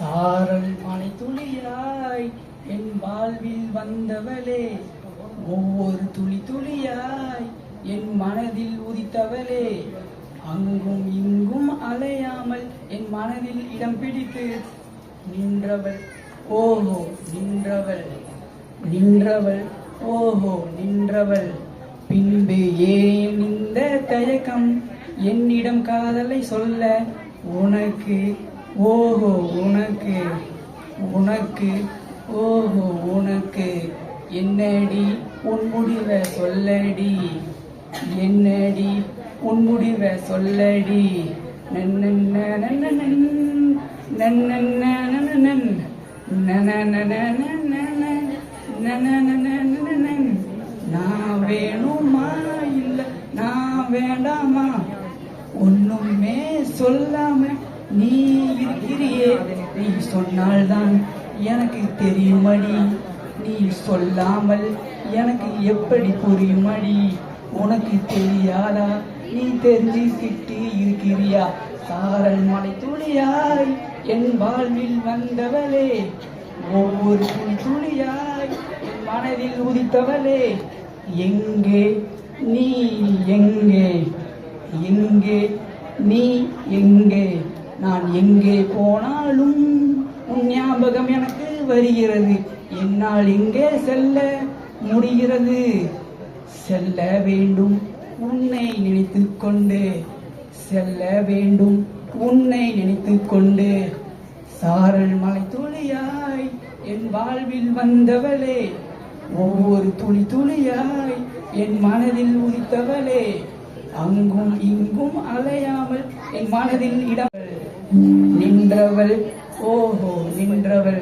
சாரல் மலை துளியாய் என் வாழ்வில் வந்தவளே, ஒவ்வொரு துளி துளியாய் என் மனதில் உதித்தவளே, அங்கும் இங்கும் அலையாமல் என் மனதில் இடம் பிடித்து நின்றவள். ஓஹோ நின்றவள், நின்றவள், ஓஹோ நின்றவள். பின்பு ஏன் இந்த தயக்கம் என்னிடம் காதலை சொல்ல? உனக்கு ஓஹோ உனக்கு, உனக்கு ஓஹோ உனக்கு. என்னடி உன் முடிவை சொல்லடி, என்னடி உன் முடிவை சொல்லடி. நான் வேணுமா இல்ல நான் வேண்டாமா? ஒண்ணுமே சொல்லாம நீ இருக்கிறியே, நீ சொன்னால்தான் எனக்கு தெரியுமடி, நீ சொல்லாமல் எனக்கு எப்படி புரியுமடி? உனக்கு தெரியாதா? நீ தெரிஞ்சுக்கிட்டு இருக்கிறியா? சாரல் மலை துளியாய் என் வாழ்வில் வந்தவளே, ஒவ்வொரு துளி துளியாய் என் மனதில் உதித்தவளே, எங்கே நீ எங்கே, எங்கே நீ எங்கே? நான் எங்கே போனாலும் உன் ஞாபகம் எனக்கு வருகிறது. என்னால் எங்கே செல்ல முடிகிறது? செல்ல வேண்டும் உன்னை நினைத்து கொண்டு, செல்ல வேண்டும் உன்னை நினைத்து கொண்டு. சாரல் மலை துளியாய் என் வாழ்வில் வந்தவளே, ஒவ்வொரு துளி துளியாய் என் மனதில் உதித்தவளே, அங்கும் இங்கும் அலையாமல் என் மனதில் இடம் நின்றவள். ஓஹோ நின்றவள்.